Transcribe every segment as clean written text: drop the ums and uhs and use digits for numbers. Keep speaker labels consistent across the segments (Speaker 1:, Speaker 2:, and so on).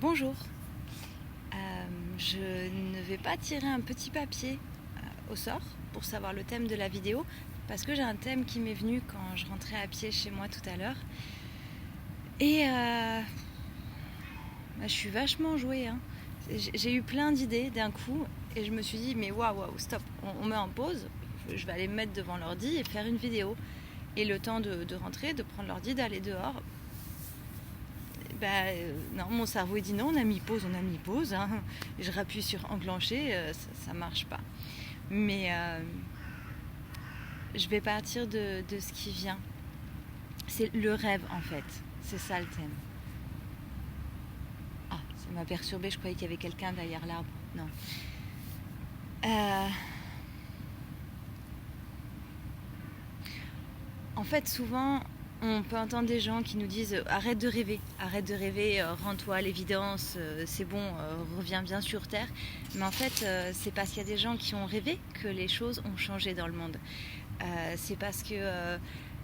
Speaker 1: Bonjour, je ne vais pas tirer un petit papier au sort pour savoir le thème de la vidéo parce que j'ai un thème qui m'est venu quand je rentrais à pied chez moi tout à l'heure et je suis vachement jouée. J'ai eu plein d'idées d'un coup et je me suis dit mais waouh, stop, on met en pause, je vais aller me mettre devant l'ordi et faire une vidéo. Et le temps de rentrer, de prendre l'ordi, d'aller dehors, non, mon cerveau il dit non, on a mis pause. Je rappuie sur enclencher, ça marche pas. Mais je vais partir de ce qui vient. C'est le rêve en fait, c'est ça le thème. Ah, ça m'a perturbée, je croyais qu'il y avait quelqu'un derrière l'arbre. Non. En fait, souvent, on peut entendre des gens qui nous disent arrête de rêver, rends-toi à l'évidence, c'est bon, reviens bien sur Terre. Mais en fait, c'est parce qu'il y a des gens qui ont rêvé que les choses ont changé dans le monde. C'est parce que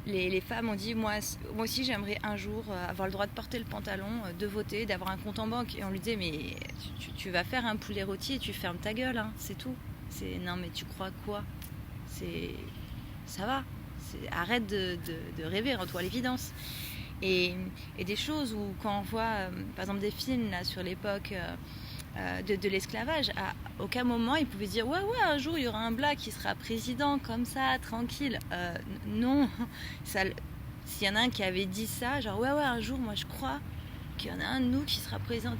Speaker 1: les femmes ont dit moi aussi j'aimerais un jour avoir le droit de porter le pantalon, de voter, d'avoir un compte en banque. Et on lui disait mais tu vas faire un poulet rôti et tu fermes ta gueule, c'est tout. Non mais tu crois quoi ? Ça va. Arrête de rêver, rends-toi à l'évidence. Et des choses où quand on voit par exemple des films là, sur l'époque de l'esclavage, à aucun moment ils pouvaient dire ouais un jour il y aura un black qui sera président comme ça, tranquille. Non, s'il y en a un qui avait dit ça, genre ouais un jour moi je crois qu'il y en a un de nous qui sera président.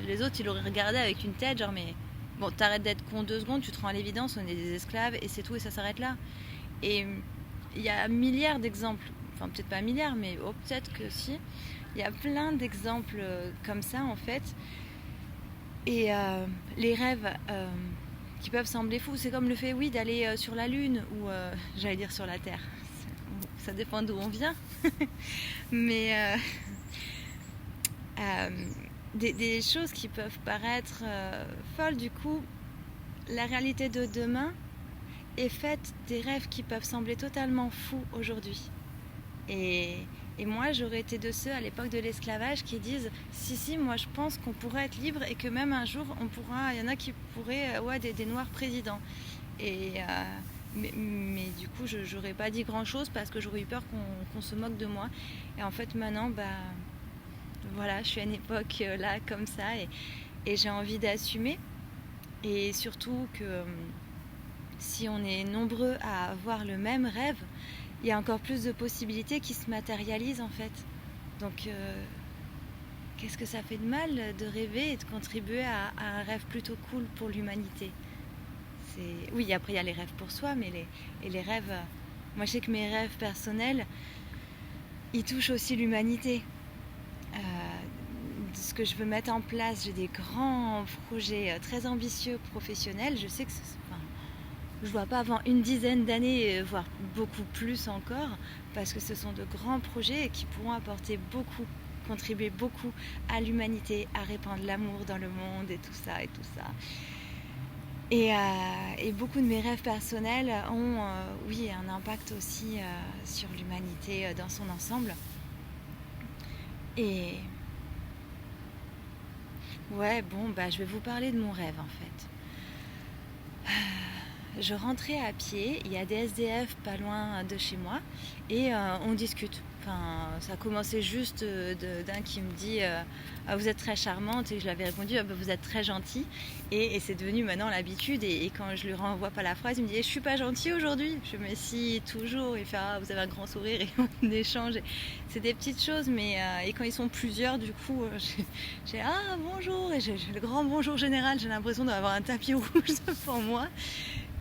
Speaker 1: Les autres ils l'auraient regardé avec une tête genre mais bon t'arrêtes d'être con 2 secondes, tu te rends à l'évidence, on est des esclaves et c'est tout et ça s'arrête là. Et il y a milliards d'exemples, enfin peut-être pas milliards, mais peut-être que si. Il y a plein d'exemples comme ça en fait. Et les rêves qui peuvent sembler fous, c'est comme le fait d'aller sur la Lune ou j'allais dire sur la Terre. Ça dépend d'où on vient. Mais des choses qui peuvent paraître folles, du coup, la réalité de demain est faite des rêves qui peuvent sembler totalement fous aujourd'hui. Et moi, j'aurais été de ceux à l'époque de l'esclavage qui disent si, moi je pense qu'on pourrait être libre et que même un jour, il y en a qui pourraient, des noirs présidents. Et mais du coup, j'aurais pas dit grand-chose parce que j'aurais eu peur qu'on se moque de moi. Et en fait, maintenant, voilà, je suis à une époque là, comme ça, et j'ai envie d'assumer. Et surtout que si on est nombreux à avoir le même rêve, il y a encore plus de possibilités qui se matérialisent en fait. Donc qu'est-ce que ça fait de mal de rêver et de contribuer à un rêve plutôt cool pour l'humanité ? Oui, après il y a les rêves pour soi, mais les rêves... moi je sais que mes rêves personnels, ils touchent aussi l'humanité. Ce que je veux mettre en place, j'ai des grands projets très ambitieux professionnels. Je sais que je ne vois pas avant une dizaine d'années, voire beaucoup plus encore, parce que ce sont de grands projets qui pourront apporter beaucoup, contribuer beaucoup à l'humanité, à répandre l'amour dans le monde et tout ça. Et beaucoup de mes rêves personnels ont, un impact aussi sur l'humanité dans son ensemble. Et je vais vous parler de mon rêve en fait. Je rentrais à pied, il y a des SDF pas loin de chez moi et on discute. Enfin, ça a commencé juste d'un qui me dit vous êtes très charmante, et je lui avais répondu vous êtes très gentille, et c'est devenu maintenant l'habitude, et quand je lui renvoie pas la phrase, il me dit je suis pas gentille aujourd'hui. Je me suis toujours, il fait vous avez un grand sourire, et on échange. C'est des petites choses, mais et quand ils sont plusieurs, du coup j'ai bonjour, et j'ai le grand bonjour général, j'ai l'impression d'avoir un tapis rouge devant moi.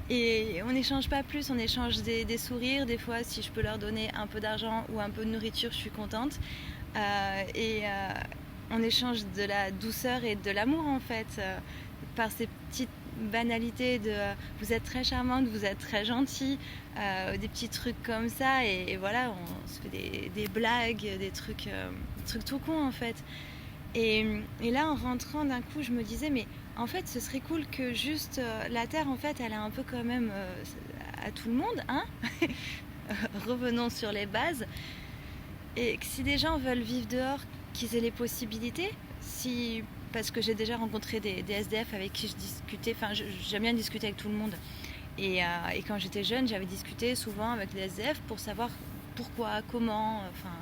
Speaker 1: Et on n'échange pas plus, on échange des sourires. Des fois, si je peux leur donner un peu d'argent ou un peu de nourriture, je suis contente. On échange de la douceur et de l'amour en fait, par ces petites banalités de vous êtes très charmante, vous êtes très gentille, des petits trucs comme ça, et voilà, on se fait des blagues, des trucs tout cons en fait. Et là, en rentrant d'un coup, je me disais mais en fait, ce serait cool que juste la Terre, en fait, elle est un peu quand même à tout le monde, Revenons sur les bases. Et que si des gens veulent vivre dehors, qu'ils aient les possibilités. Si parce que j'ai déjà rencontré des SDF avec qui je discutais, enfin j'aime bien discuter avec tout le monde. Et quand j'étais jeune, j'avais discuté souvent avec les SDF pour savoir pourquoi, comment, enfin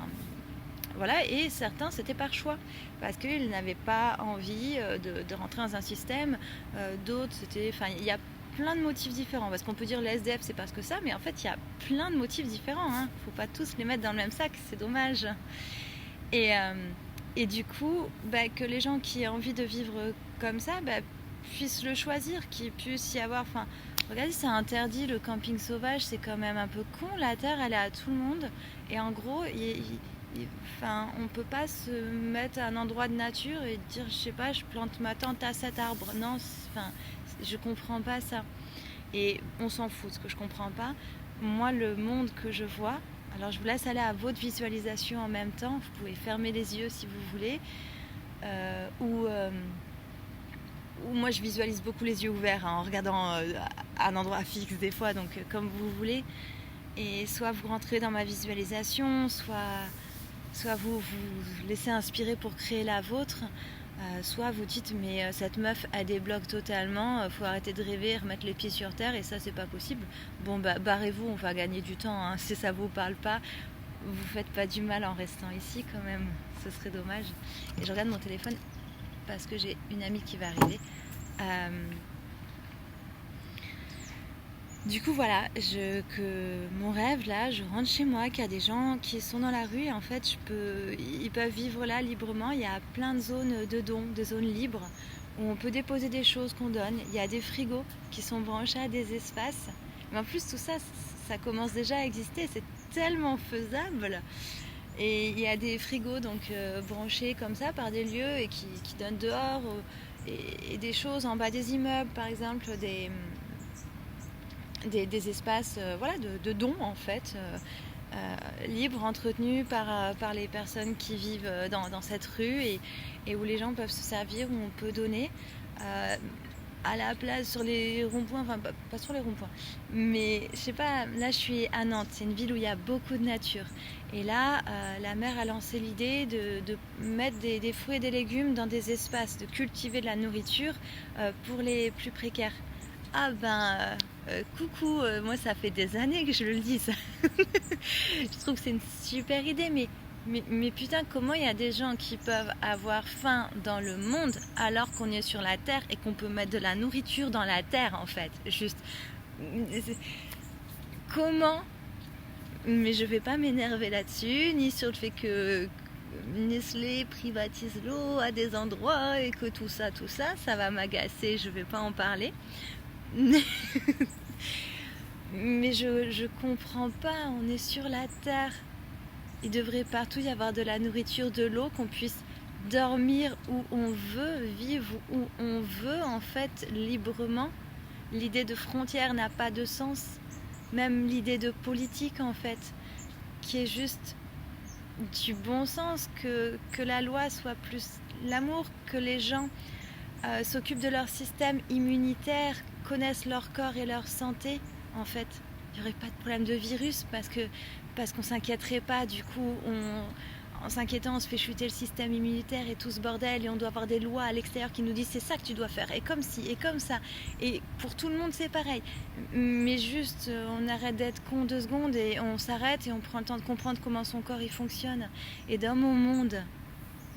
Speaker 1: voilà. Et certains, c'était par choix, parce qu'ils n'avaient pas envie de rentrer dans un système. D'autres, c'était, enfin, il y a plein de motifs différents. Parce qu'on peut dire les SDF, c'est parce que ça, mais en fait, il y a plein de motifs différents. Hein. Faut pas tous les mettre dans le même sac, c'est dommage. Et du coup, que les gens qui ont envie de vivre comme ça, puissent le choisir, qu'il puisse y avoir... Enfin, regardez, c'est interdit le camping sauvage, c'est quand même un peu con. La terre, elle est à tout le monde. Et en gros, enfin, on peut pas se mettre à un endroit de nature et dire, je sais pas, je plante ma tente à cet arbre. Non, enfin, je comprends pas ça. Et on s'en fout. Ce que je comprends pas, moi, le monde que je vois... Alors je vous laisse aller à votre visualisation en même temps. Vous pouvez fermer les yeux si vous voulez. Ou moi je visualise beaucoup les yeux ouverts en regardant à un endroit fixe des fois, donc comme vous voulez. Et soit vous rentrez dans ma visualisation, soit vous vous laissez inspirer pour créer la vôtre. Soit vous dites mais cette meuf elle débloque totalement, faut arrêter de rêver, remettre les pieds sur terre et ça c'est pas possible. Bon barrez-vous, on va gagner du temps, hein. Si ça vous parle pas, vous faites pas du mal en restant ici quand même, ce serait dommage. Et je regarde mon téléphone parce que j'ai une amie qui va arriver. Du coup voilà, mon rêve là, je rentre chez moi, qu'il y a des gens qui sont dans la rue et en fait ils peuvent vivre là librement. Il y a plein de zones de dons, de zones libres où on peut déposer des choses qu'on donne. Il y a des frigos qui sont branchés à des espaces. Mais en plus tout ça, ça commence déjà à exister, c'est tellement faisable. Et il y a des frigos donc branchés comme ça par des lieux et qui donnent dehors et des choses en bas des immeubles par exemple, des espaces voilà, de dons en fait, libres, entretenus par les personnes qui vivent dans cette rue et où les gens peuvent se servir, où on peut donner à la place sur les ronds-points, enfin pas sur les ronds-points, mais je sais pas, là je suis à Nantes, c'est une ville où il y a beaucoup de nature et là la maire a lancé l'idée de mettre des fruits et des légumes dans des espaces, de cultiver de la nourriture pour les plus précaires. Ah coucou, moi ça fait des années que je le dis ça. Je trouve que c'est une super idée, mais putain, comment il y a des gens qui peuvent avoir faim dans le monde alors qu'on est sur la terre et qu'on peut mettre de la nourriture dans la terre en fait. Juste, comment? Mais je vais pas m'énerver là-dessus, ni sur le fait que Nestlé privatise l'eau à des endroits et que tout ça, ça va m'agacer, je vais pas en parler. Mais je comprends pas, on est sur la terre. Il devrait partout y avoir de la nourriture, de l'eau, qu'on puisse dormir où on veut, vivre où on veut en fait, librement. L'idée de frontière n'a pas de sens. Même l'idée de politique en fait, qui est juste du bon sens, que la loi soit plus l'amour, que les gens s'occupent de leur système immunitaire, connaissent leur corps et leur santé, en fait. Il n'y aurait pas de problème de virus parce qu'on ne s'inquiéterait pas. Du coup, en s'inquiétant, on se fait chuter le système immunitaire et tout ce bordel et on doit avoir des lois à l'extérieur qui nous disent c'est ça que tu dois faire et comme ci et comme ça. Et pour tout le monde, c'est pareil. Mais juste, on arrête d'être con 2 secondes et on s'arrête et on prend le temps de comprendre comment son corps il fonctionne. Et dans mon monde,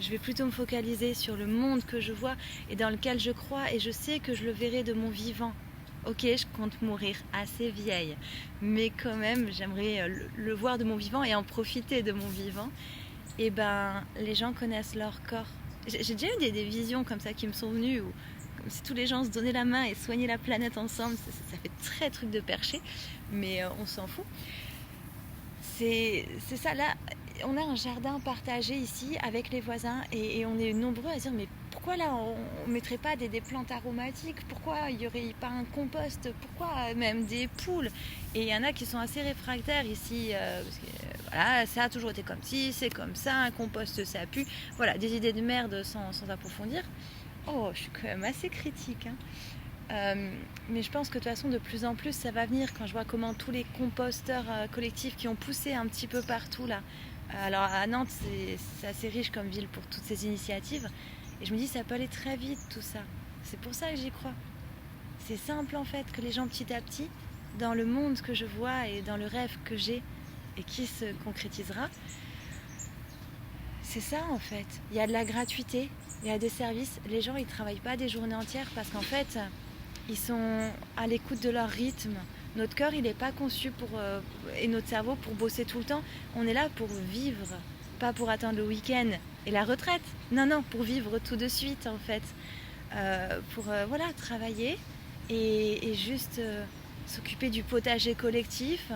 Speaker 1: je vais plutôt me focaliser sur le monde que je vois et dans lequel je crois et je sais que je le verrai de mon vivant. Ok, je compte mourir assez vieille, mais quand même, j'aimerais le voir de mon vivant et en profiter de mon vivant. Et les gens connaissent leur corps. J'ai déjà eu des visions comme ça qui me sont venues, où, comme si tous les gens se donnaient la main et soignaient la planète ensemble. Ça fait très truc de perché, mais on s'en fout. C'est ça, là, on a un jardin partagé ici avec les voisins et on est nombreux à dire mais pourquoi là on mettrait pas des plantes aromatiques, pourquoi il n'y aurait pas un compost, pourquoi même des poules. Et il y en a qui sont assez réfractaires ici, parce que voilà, ça a toujours été comme ci, c'est comme ça, un compost ça pue, voilà, des idées de merde sans approfondir. Oh, je suis quand même assez critique, hein. Mais je pense que de toute façon de plus en plus ça va venir quand je vois comment tous les composteurs collectifs qui ont poussé un petit peu partout là. Alors à Nantes c'est assez riche comme ville pour toutes ces initiatives Et je me dis, ça peut aller très vite tout ça. C'est pour ça que j'y crois. C'est simple en fait, que les gens petit à petit, dans le monde que je vois et dans le rêve que j'ai et qui se concrétisera, c'est ça en fait. Il y a de la gratuité, il y a des services. Les gens ils travaillent pas des journées entières parce qu'en fait ils sont à l'écoute de leur rythme. Notre cœur il n'est pas conçu pour et notre cerveau pour bosser tout le temps. On est là pour vivre, pas pour attendre le week-end et la retraite. Non, pour vivre tout de suite en fait. Pour voilà, travailler et juste s'occuper du potager collectif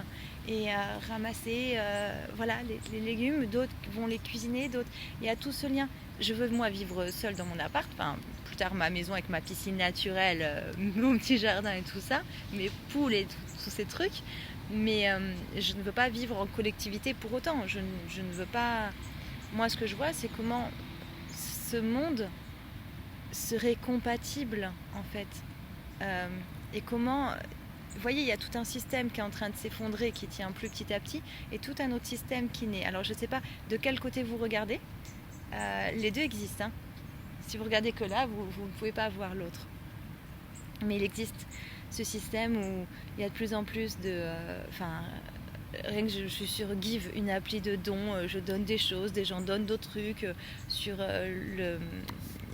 Speaker 1: et ramasser voilà, les légumes, d'autres vont les cuisiner, d'autres. Il y a tout ce lien. Je veux moi vivre seule dans mon appart, enfin plus tard ma maison avec ma piscine naturelle, mon petit jardin et tout ça, mes poules et tous ces trucs. Mais je ne veux pas vivre en collectivité pour autant. Je ne veux pas. Moi, ce que je vois, c'est comment ce monde serait compatible en fait. Et comment. Vous voyez, il y a tout un système qui est en train de s'effondrer, qui tient plus petit à petit, et tout un autre système qui naît. Alors, je ne sais pas de quel côté vous regardez. Les deux existent. Hein. Si vous regardez que là, vous ne pouvez pas voir l'autre. Mais il existe ce système où il y a de plus en plus de... rien que je suis sur Give, une appli de dons, je donne des choses, des gens donnent d'autres trucs. Sur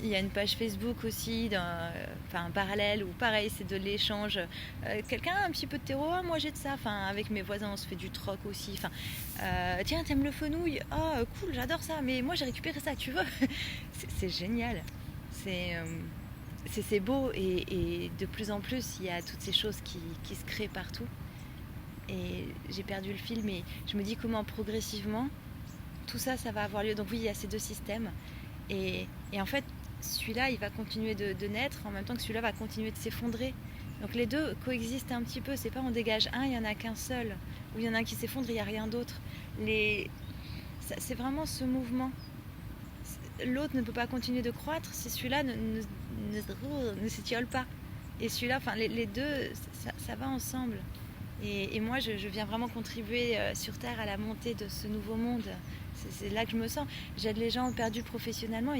Speaker 1: il y a une page Facebook aussi, un parallèle, où pareil, c'est de l'échange. Quelqu'un a un petit peu de terreau, moi j'ai de ça. Avec mes voisins, on se fait du troc aussi. Tiens, t'aimes le fenouil? Oh, cool, j'adore ça, mais moi j'ai récupéré ça, tu veux? C'est génial. C'est beau, et de plus en plus, il y a toutes ces choses qui se créent partout. Et j'ai perdu le fil, mais je me dis comment progressivement tout ça va avoir lieu. Donc oui, il y a ces deux systèmes. Et en fait, celui-là, il va continuer de naître en même temps que celui-là va continuer de s'effondrer. Donc les deux coexistent un petit peu. C'est pas on dégage un, il n'y en a qu'un seul. Ou il y en a un qui s'effondre, il n'y a rien d'autre. C'est vraiment ce mouvement. L'autre ne peut pas continuer de croître si celui-là ne s'étiole pas. Et celui-là, les deux, ça va ensemble. Et moi, je viens vraiment contribuer sur Terre à la montée de ce nouveau monde. C'est là que je me sens. J'aide les gens perdus professionnellement.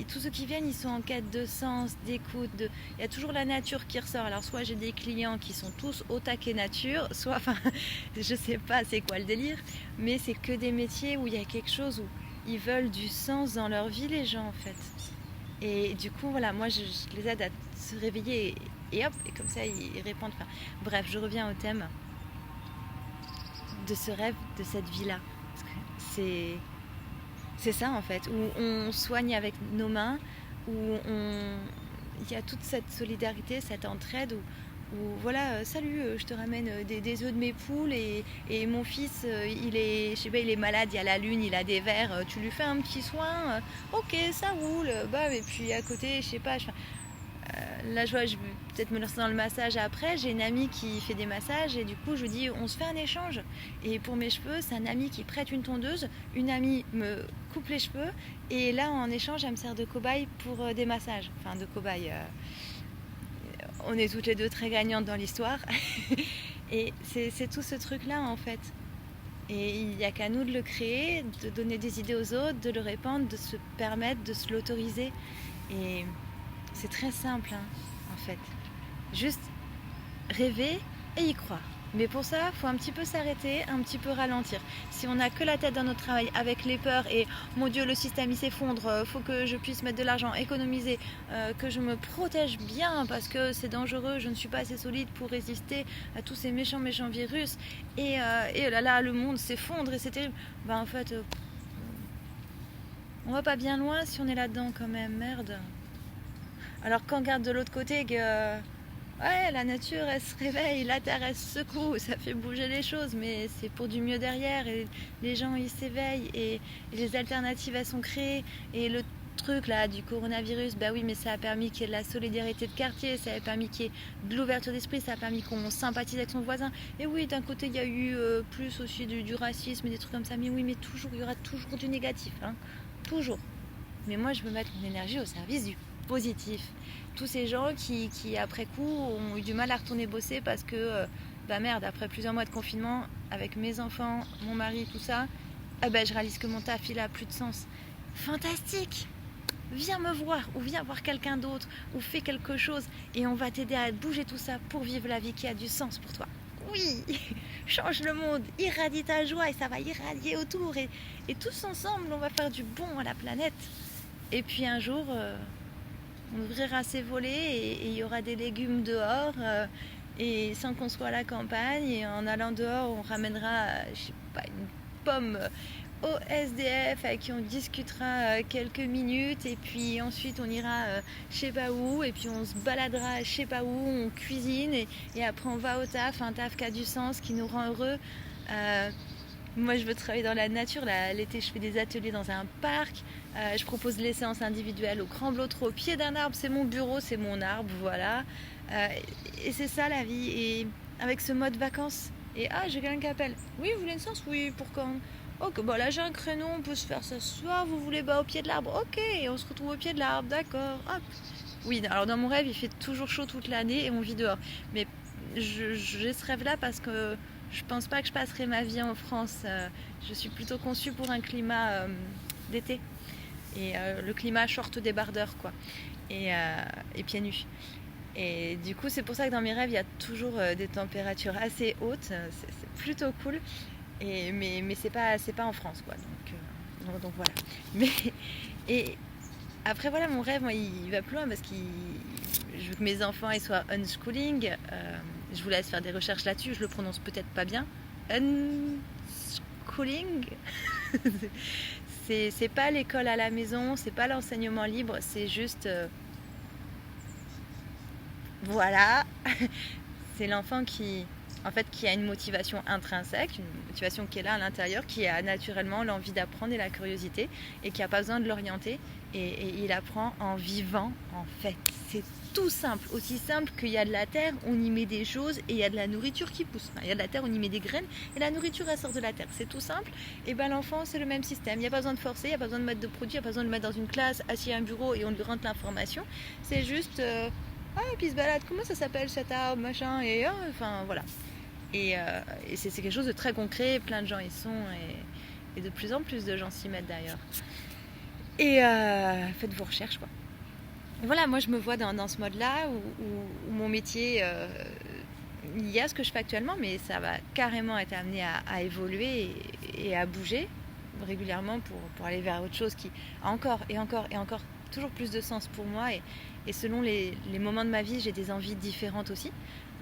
Speaker 1: Tous ceux qui viennent, ils sont en quête de sens, d'écoute. Il y a toujours la nature qui ressort. Alors, soit j'ai des clients qui sont tous au taquet nature, soit, je sais pas c'est quoi le délire, mais c'est que des métiers où il y a quelque chose où ils veulent du sens dans leur vie, les gens, en fait. Et du coup, voilà, moi, je les aide à se réveiller et hop, et comme ça, ils répondent. Bref, je reviens au thème de ce rêve, de cette vie-là. C'est ça, en fait, où on soigne avec nos mains, où il y a toute cette solidarité, cette entraide, où voilà, salut, je te ramène des œufs de mes poules et mon fils, il est malade, il y a la lune, il a des vers, tu lui fais un petit soin, ok, ça roule, et puis à côté, je sais pas, là, je vais peut-être me lancer dans le massage après. J'ai une amie qui fait des massages et du coup, je lui dis, on se fait un échange. Et pour mes cheveux, c'est un ami qui prête une tondeuse. Une amie me coupe les cheveux. Et là, en échange, elle me sert de cobaye pour des massages. Enfin, de cobaye. On est toutes les deux très gagnantes dans l'histoire. Et c'est tout ce truc-là, en fait. Et il n'y a qu'à nous de le créer, de donner des idées aux autres, de le répandre, de se permettre, de se l'autoriser. Et c'est très simple, en fait. Juste rêver et y croire. Mais pour ça, il faut un petit peu s'arrêter, un petit peu ralentir. Si on n'a que la tête dans notre travail avec les peurs et mon Dieu, le système il s'effondre, faut que je puisse mettre de l'argent, économiser, que je me protège bien parce que c'est dangereux, je ne suis pas assez solide pour résister à tous ces méchants virus. Et là, le monde s'effondre et c'est terrible. En fait, on va pas bien loin si on est là-dedans quand même, merde. Alors qu'on regarde de l'autre côté que la nature elle se réveille, la terre elle se secoue, ça fait bouger les choses, mais c'est pour du mieux derrière et les gens ils s'éveillent et les alternatives elles sont créées et le truc là du coronavirus, oui mais ça a permis qu'il y ait de la solidarité de quartier, ça a permis qu'il y ait de l'ouverture d'esprit, ça a permis qu'on sympathise avec son voisin. Et oui, d'un côté il y a eu plus aussi du racisme et des trucs comme ça, mais oui, mais toujours, il y aura toujours du négatif, toujours. Mais moi je veux mettre mon énergie au service du positif. Tous ces gens qui après coup ont eu du mal à retourner bosser parce que merde, après plusieurs mois de confinement avec mes enfants, mon mari, tout ça, je réalise que mon taf il a plus de sens. Fantastique, viens me voir, ou viens voir quelqu'un d'autre, ou fais quelque chose, et on va t'aider à bouger tout ça pour vivre la vie qui a du sens pour toi. Oui, change le monde, irradie ta joie, et ça va irradier autour, et tous ensemble, on va faire du bon à la planète. Et puis un jour, on ouvrira ses volets, et il y aura des légumes dehors, et sans qu'on soit à la campagne, et en allant dehors, on ramènera, je sais pas, une pomme au SDF avec qui on discutera quelques minutes, et puis ensuite on ira je sais pas où, et puis on se baladera je sais pas où, on cuisine, et après on va au taf, un taf qui a du sens, qui nous rend heureux. Moi je veux travailler dans la nature, l'été je fais des ateliers dans un parc, je propose les séances individuelles au Grand Blotreau, au pied d'un arbre, c'est mon bureau, c'est mon arbre, voilà. Et c'est ça la vie, et avec ce mode vacances. Et j'ai quelqu'un qui appelle. Oui, vous voulez une séance? Oui, pour quand? Ok, bon là j'ai un créneau, on peut se faire ça ce soir, vous voulez au pied de l'arbre? Ok, et on se retrouve au pied de l'arbre, d'accord. Hop. Oui, alors dans mon rêve il fait toujours chaud toute l'année et on vit dehors. Mais j'ai ce rêve là parce que je pense pas que je passerai ma vie en France. Je suis plutôt conçue pour un climat d'été. Et le climat short débardeur quoi. Et pieds nus. Et du coup c'est pour ça que dans mes rêves il y a toujours des températures assez hautes. C'est plutôt cool. Mais c'est pas en France quoi. Donc voilà. Et après voilà, mon rêve moi, il va plus loin parce que je veux que mes enfants ils soient unschooling. Je vous laisse faire des recherches là-dessus, je le prononce peut-être pas bien. Unschooling. c'est pas l'école à la maison, c'est pas l'enseignement libre, c'est juste voilà. C'est l'enfant qui a une motivation intrinsèque, une motivation qui est là à l'intérieur, qui a naturellement l'envie d'apprendre et la curiosité, et qui n'a pas besoin de l'orienter, et il apprend en vivant en fait. C'est tout simple, aussi simple qu'il y a de la terre, on y met des choses, et il y a de la nourriture qui pousse. Enfin, il y a de la terre, on y met des graines, et la nourriture elle sort de la terre. C'est tout simple, et ben l'enfant c'est le même système. Il n'y a pas besoin de forcer, il n'y a pas besoin de mettre de produits, il n'y a pas besoin de le mettre dans une classe, assis à un bureau, et on lui rentre l'information. C'est juste... et puis il se balade, comment ça s'appelle cet arbre, machin, et enfin voilà. Et c'est quelque chose de très concret, plein de gens y sont, et de plus en plus de gens s'y mettent d'ailleurs. Et faites vos recherches quoi. Et voilà, moi je me vois dans ce mode-là où mon métier, il y a ce que je fais actuellement, mais ça va carrément être amené à évoluer et à bouger régulièrement pour aller vers autre chose qui a encore toujours plus de sens pour moi. Et selon les moments de ma vie, j'ai des envies différentes aussi.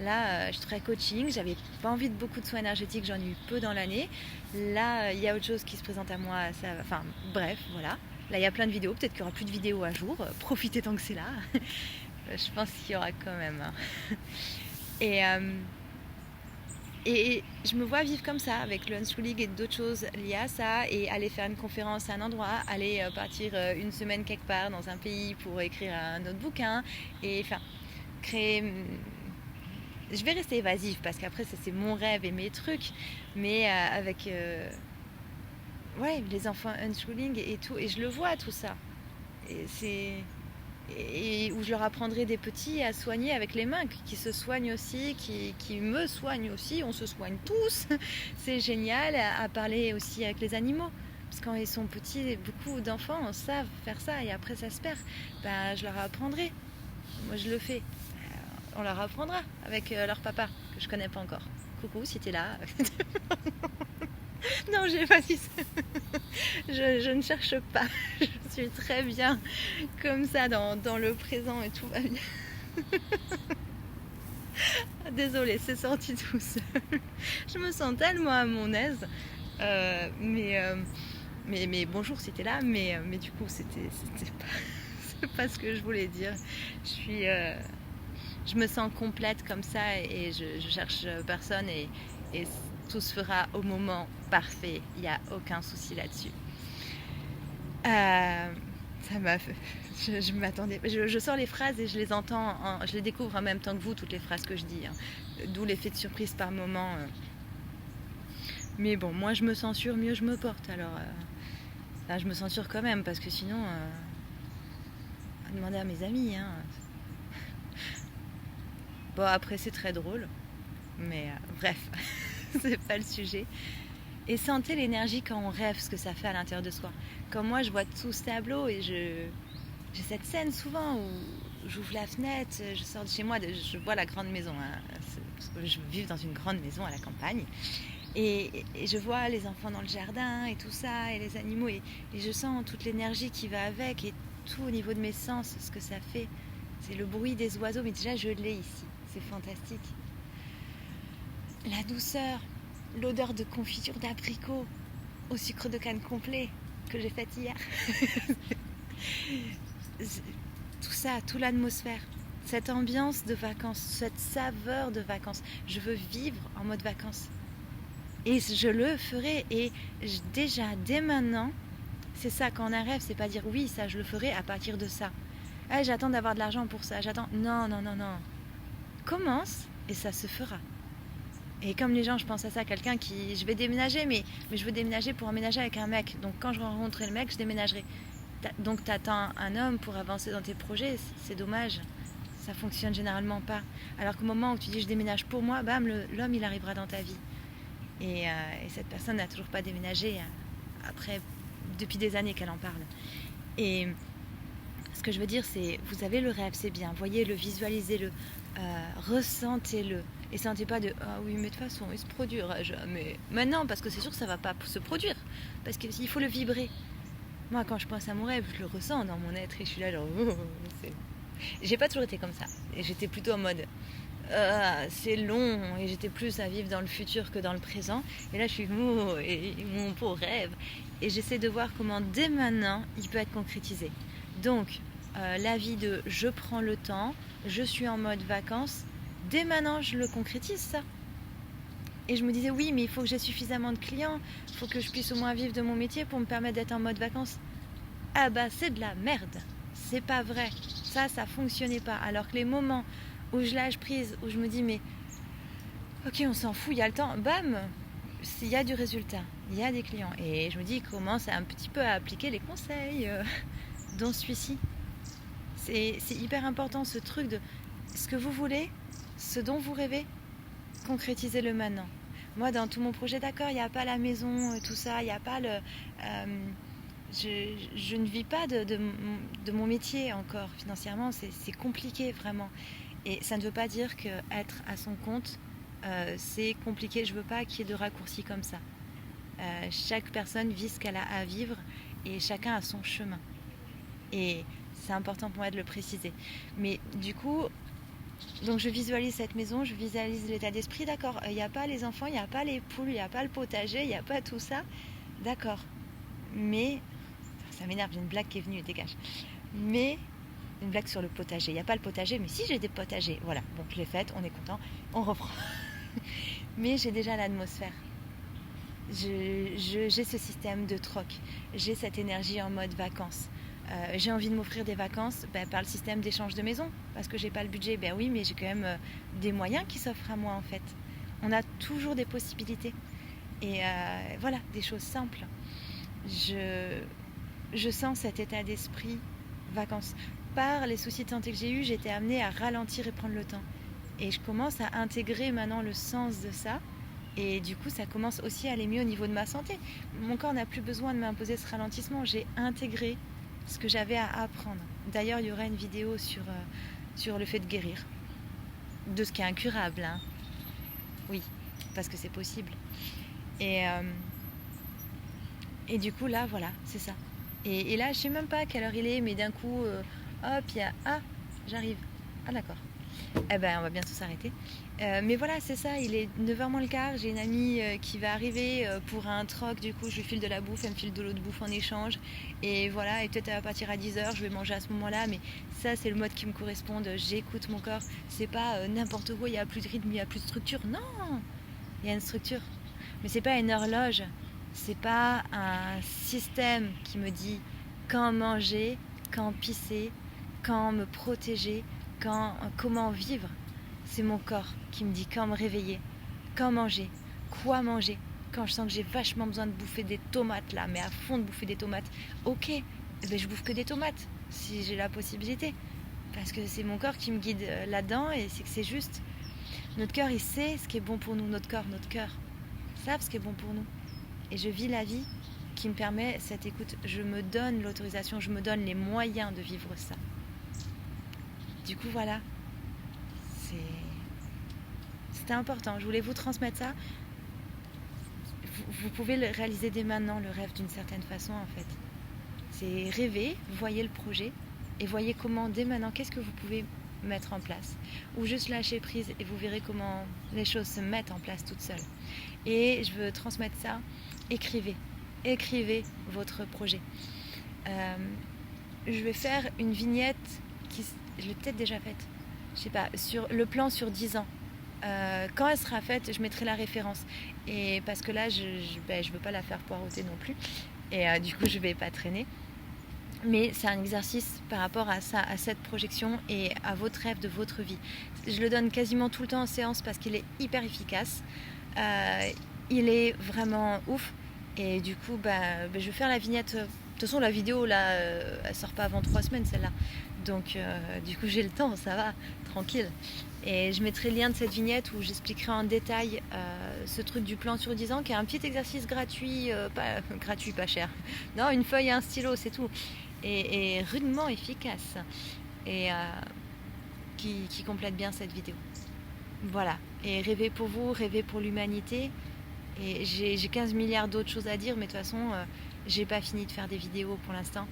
Speaker 1: Là, je suis très coaching, j'avais pas envie de beaucoup de soins énergétiques, j'en ai eu peu dans l'année. Là, il y a autre chose qui se présente à moi, enfin bref, voilà. Là, il y a plein de vidéos, peut-être qu'il y aura plus de vidéos à jour, profitez tant que c'est là. Je pense qu'il y aura quand même. Et je me vois vivre comme ça, avec le unschooling et d'autres choses liées à ça, et aller faire une conférence à un endroit, aller partir une semaine quelque part dans un pays pour écrire un autre bouquin, et enfin, créer... Je vais rester évasive parce qu'après ça c'est mon rêve et mes trucs, mais avec les enfants unschooling et tout, et je le vois tout ça, et où je leur apprendrai des petits à soigner avec les mains, qui se soignent aussi, qui me soignent aussi, on se soigne tous. C'est génial, à parler aussi avec les animaux, parce que quand ils sont petits, beaucoup d'enfants savent faire ça, et après ça se perd. Je leur apprendrai, moi je le fais. On leur apprendra avec leur papa, que je connais pas encore. Coucou, si t'es là. Non, j'ai pas dit ça. Je ne cherche pas. Je suis très bien comme ça dans le présent et tout va bien. Désolée, c'est sorti tout seul. Je me sens tellement à mon aise. Mais bonjour si t'es là. Mais du coup, c'était pas ce que je voulais dire. Je me sens complète comme ça, et je cherche personne, et tout se fera au moment parfait. Il n'y a aucun souci là-dessus. Ça m'a fait... Je m'attendais... Je sors les phrases et je les entends, je les découvre en même temps que vous, toutes les phrases que je dis. D'où l'effet de surprise par moment. Mais bon, moins je me censure, mieux je me porte. Alors, là, je me censure quand même, parce que sinon... à demander à mes amis, hein. Bon, après c'est très drôle, mais bref, c'est pas le sujet. Et sentez l'énergie quand on rêve, ce que ça fait à l'intérieur de soi. Quand moi je vois tout ce tableau, et j'ai cette scène souvent où j'ouvre la fenêtre, je sors de chez moi, je vois la grande maison, hein, parce que je vis dans une grande maison à la campagne. Et je vois les enfants dans le jardin et tout ça, et les animaux, et je sens toute l'énergie qui va avec, et tout au niveau de mes sens, ce que ça fait. C'est le bruit des oiseaux, mais déjà je l'ai ici, c'est fantastique. La douceur, l'odeur de confiture d'abricot au sucre de canne complet que j'ai faite hier. Tout ça, toute l'atmosphère, cette ambiance de vacances, cette saveur de vacances. Je veux vivre en mode vacances. Et je le ferai. Et déjà, dès maintenant, c'est ça, quand on a un rêve, c'est pas dire oui, ça je le ferai à partir de ça. Ah, j'attends d'avoir de l'argent pour ça, j'attends. Non. Commence et ça se fera. Et comme les gens, je pense à ça, quelqu'un qui... Je vais déménager, mais je veux déménager pour emménager avec un mec. Donc quand je rencontrerai le mec, je déménagerai. Donc t'attends un homme pour avancer dans tes projets, c'est dommage. Ça fonctionne généralement pas. Alors qu'au moment où tu dis je déménage pour moi, bam, l'homme il arrivera dans ta vie. Et cette personne n'a toujours pas déménagé après, depuis des années qu'elle en parle. Et ce que je veux dire, c'est, vous avez le rêve, c'est bien, voyez-le, visualisez-le, ressentez-le. Et sentez pas de ah oui, mais de toute façon, il se produira jamais. Maintenant, parce que c'est sûr que ça va pas se produire. Parce qu'il faut le vibrer. Moi, quand je pense à mon rêve, je le ressens dans mon être et je suis là genre... J'ai pas toujours été comme ça. Et j'étais plutôt en mode... c'est long et j'étais plus à vivre dans le futur que dans le présent. Et là, je suis et mon beau rêve. Et j'essaie de voir comment, dès maintenant, il peut être concrétisé. Donc, la vie de je prends le temps, je suis en mode vacances. Dès maintenant, je le concrétise, ça. Et je me disais, oui, mais il faut que j'ai suffisamment de clients, il faut que je puisse au moins vivre de mon métier pour me permettre d'être en mode vacances. Ah bah, c'est de la merde. C'est pas vrai. Ça fonctionnait pas. Alors que les moments où je lâche prise, où je me dis, mais ok, on s'en fout, il y a le temps, bam, il y a du résultat, il y a des clients. Et je me dis, commence un petit peu à appliquer les conseils dont celui-ci. C'est hyper important, ce truc de ce que vous voulez, ce dont vous rêvez, concrétisez-le maintenant. Moi, dans tout mon projet, d'accord, il n'y a pas la maison, tout ça, il n'y a pas le... je ne vis pas de mon métier encore. Financièrement, c'est compliqué, vraiment. Et ça ne veut pas dire qu'être à son compte, c'est compliqué. Je ne veux pas qu'il y ait de raccourcis comme ça. Chaque personne vit ce qu'elle a à vivre et chacun a son chemin. Et c'est important pour moi de le préciser. Mais du coup... Donc je visualise cette maison, je visualise l'état d'esprit, d'accord, il n'y a pas les enfants, il n'y a pas les poules, il n'y a pas le potager, il n'y a pas tout ça, d'accord. Mais, ça m'énerve, j'ai une blague qui est venue, dégage. Mais, une blague sur le potager, il n'y a pas le potager, mais si j'ai des potagers, voilà, bon je l'ai faite, on est content, on reprend. Mais j'ai déjà l'atmosphère. J'ai ce système de troc, j'ai cette énergie en mode vacances. J'ai envie de m'offrir des vacances par le système d'échange de maison parce que j'ai pas le budget. Ben oui, mais j'ai quand même des moyens qui s'offrent à moi en fait. On a toujours des possibilités et voilà, des choses simples. Je sens cet état d'esprit vacances. Par les soucis de santé que j'ai eus, j'étais amenée à ralentir et prendre le temps. Et je commence à intégrer maintenant le sens de ça. Et du coup, ça commence aussi à aller mieux au niveau de ma santé. Mon corps n'a plus besoin de m'imposer ce ralentissement. J'ai intégré ce que j'avais à apprendre. D'ailleurs, il y aura une vidéo sur le fait de guérir. De ce qui est incurable. Hein. Oui, parce que c'est possible. Et du coup, là, voilà, c'est ça. Et là, je sais même pas à quelle heure il est, mais d'un coup, hop, il y a... Ah, j'arrive. Ah, d'accord. Eh ben, on va bientôt s'arrêter. Mais voilà, c'est ça, il est 9h moins le quart. J'ai une amie qui va arriver pour un troc. Du coup, je lui file de la bouffe, elle me file de l'eau de bouffe en échange. Et voilà, et peut-être elle va partir à 10h, je vais manger à ce moment-là. Mais ça, c'est le mode qui me correspond. J'écoute mon corps. C'est pas n'importe quoi, il n'y a plus de rythme, il n'y a plus de structure. Non, il y a une structure. Mais c'est pas une horloge. C'est pas un système qui me dit quand manger, quand pisser, quand me protéger, comment vivre. C'est mon corps qui me dit quand me réveiller, quand manger, quoi manger. Quand je sens que j'ai vachement besoin de bouffer des tomates là, mais à fond de bouffer des tomates, ok, ben je bouffe que des tomates si j'ai la possibilité. Parce que c'est mon corps qui me guide là-dedans et c'est que c'est juste. Notre cœur, il sait ce qui est bon pour nous, notre cœur savent ce qui est bon pour nous. Et je vis la vie qui me permet cette écoute. Je me donne l'autorisation, je me donne les moyens de vivre ça. Du coup, voilà. C'était important. Je voulais vous transmettre ça. Vous pouvez le réaliser dès maintenant, le rêve, d'une certaine façon, en fait. C'est rêver, voyez le projet et voyez comment, dès maintenant, qu'est-ce que vous pouvez mettre en place. Ou juste lâcher prise et vous verrez comment les choses se mettent en place toutes seules. Et je veux transmettre ça. Écrivez votre projet. Je vais faire une vignette je l'ai peut-être déjà faite, je sais pas, sur le plan sur 10 ans. Quand elle sera faite, je mettrai la référence. Et parce que là, je veux pas la faire poireauter non plus. Et du coup, je vais pas traîner. Mais c'est un exercice par rapport à ça, à cette projection et à votre rêve de votre vie. Je le donne quasiment tout le temps en séance parce qu'il est hyper efficace. Il est vraiment ouf. Et du coup, je vais faire la vignette. De toute façon, la vidéo, là, elle sort pas avant 3 semaines, celle-là. Donc, du coup, j'ai le temps, ça va, tranquille. Et je mettrai le lien de cette vignette où j'expliquerai en détail ce truc du plan sur 10 ans, qui est un petit exercice gratuit, pas cher. Non, une feuille et un stylo, c'est tout. Et rudement efficace. Et qui complète bien cette vidéo. Voilà. Et rêvez pour vous, rêvez pour l'humanité. Et j'ai 15 milliards d'autres choses à dire, mais de toute façon, j'ai pas fini de faire des vidéos pour l'instant.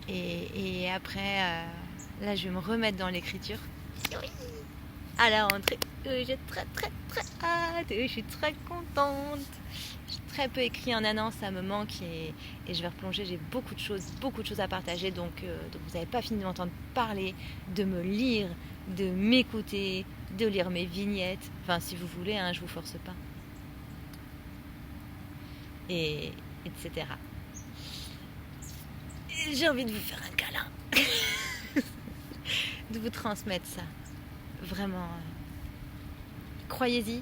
Speaker 1: Et après, là, je vais me remettre dans l'écriture. Oui, à la rentrée. J'ai très hâte. Je suis très contente. J'ai très peu écrit en un an, ça me manque. Et je vais replonger. J'ai beaucoup de choses à partager. Donc vous n'avez pas fini de m'entendre parler, de me lire, de m'écouter, de lire mes vignettes. Enfin, si vous voulez, je vous force pas. Et etc. Et j'ai envie de vous faire un câlin. De vous transmettre ça. Vraiment. Croyez-y.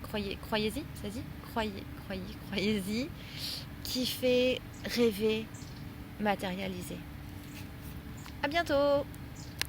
Speaker 1: Croyez-y, ça dit ? Croyez-y. Kiffez, rêvez, matérialiser. À bientôt.